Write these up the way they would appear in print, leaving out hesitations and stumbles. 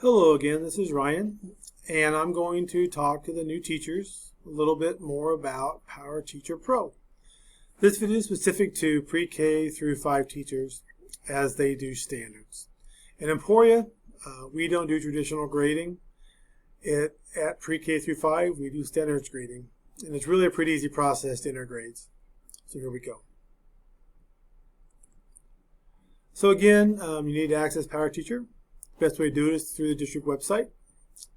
Hello again, this is Ryan, and I'm going to talk to the new teachers a little bit more about PowerTeacher Pro. This video is specific to pre-K through 5 teachers as they do standards. In Emporia, we don't do traditional grading. At pre-K through 5, we do standards grading, and it's really a pretty easy process to enter grades. So here we go. So again, you need to access PowerTeacher. Best way to do it is through the district website.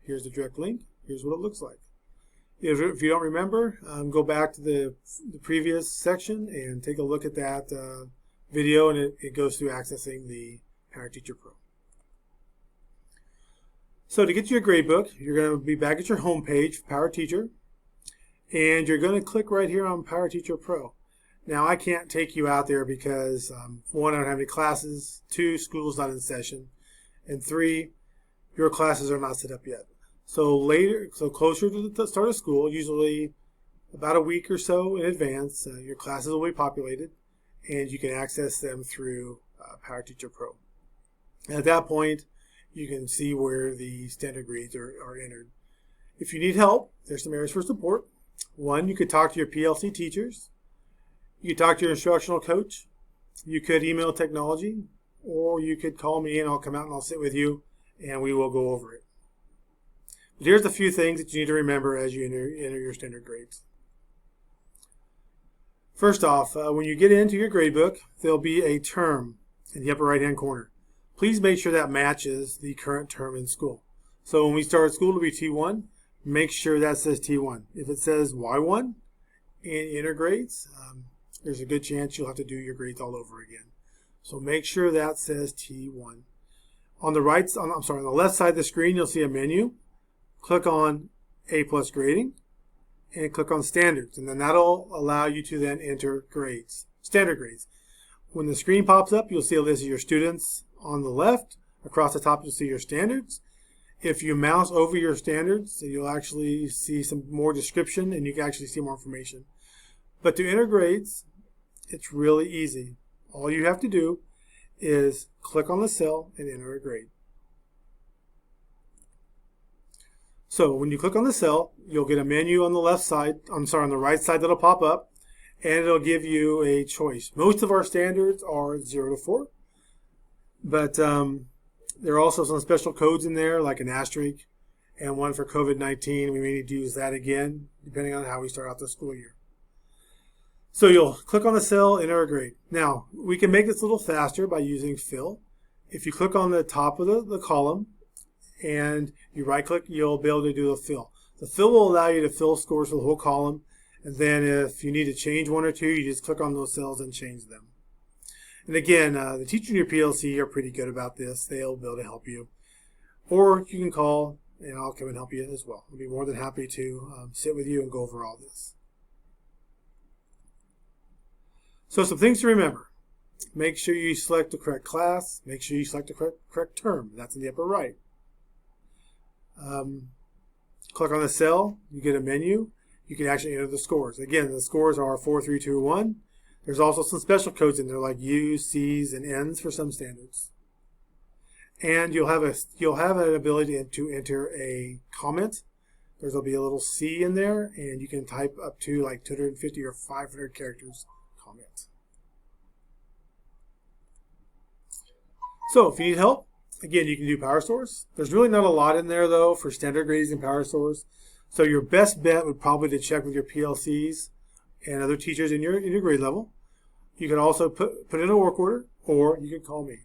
Here's the direct link. Here's what it looks like. If you don't remember, go back to the previous section and take a look at that video, and it goes through accessing the PowerTeacher Pro. So to get to your gradebook, you're going to be back at your home page for PowerTeacher, and you're going to click right here on PowerTeacher Pro. Now I can't take you out there because one, I don't have any classes, two, school's not in session, and three, your classes are not set up yet. So closer to the start of school, usually about a week or so in advance, your classes will be populated, and you can access them through PowerTeacher Pro. And at that point, you can see where the standard grades are entered. If you need help, there's some areas for support. One, you could talk to your PLC teachers. You could talk to your instructional coach. You could email technology, or you could call me and I'll come out and I'll sit with you and we will go over it. But here's a few things that you need to remember as you enter your standard grades. First off, when you get into your gradebook, there'll be a term in the upper right hand corner. Please make sure that matches the current term in school. So when we start school, it'll be T1. Make sure that says T1. If it says Y1 in enter grades, there's a good chance you'll have to do your grades all over again. So make sure that says T1. On the left side of the screen, you'll see a menu. Click on A+ grading and click on standards, and then that'll allow you to then enter grades, standard grades. When the screen pops up, you'll see a list of your students on the left. Across the top, you'll see your standards. If you mouse over your standards, you'll actually see some more description and you can actually see more information. But to enter grades, it's really easy. All you have to do is click on the cell and enter a grade. So when you click on the cell, you'll get a menu on the left side, on the right side that'll pop up, and it'll give you a choice. Most of our standards are 0 to 4, but there are also some special codes in there, like an asterisk and one for COVID-19. We may need to use that again, depending on how we start out the school year. So you'll click on the cell, enter a grade. Now, we can make this a little faster by using fill. If you click on the top of the column and you right click, you'll be able to do the fill. The fill will allow you to fill scores for the whole column, and then if you need to change one or two, you just click on those cells and change them. And again, the teacher in your PLC are pretty good about this. They'll be able to help you. Or you can call and I'll come and help you as well. I'll be more than happy to sit with you and go over all this. So some things to remember. Make sure you select the correct class. Make sure you select the correct term. That's in the upper right. Click on the cell. You get a menu. You can actually enter the scores. Again, the scores are 4, 3, 2, 1. There's also some special codes in there like U's, C's, and N's for some standards. And you'll have an ability to enter a comment. There'll be a little C in there, and you can type up to like 250 or 500 characters. Comment. So if you need help, again, you can do PowerSource. There's really not a lot in there though for standard grades in PowerSource. So your best bet would probably to check with your PLCs and other teachers in your grade level. You can also put in a work order, or you can call me.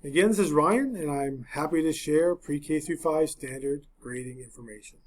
Again, this is Ryan, and I'm happy to share pre-K through 5 standard grading information.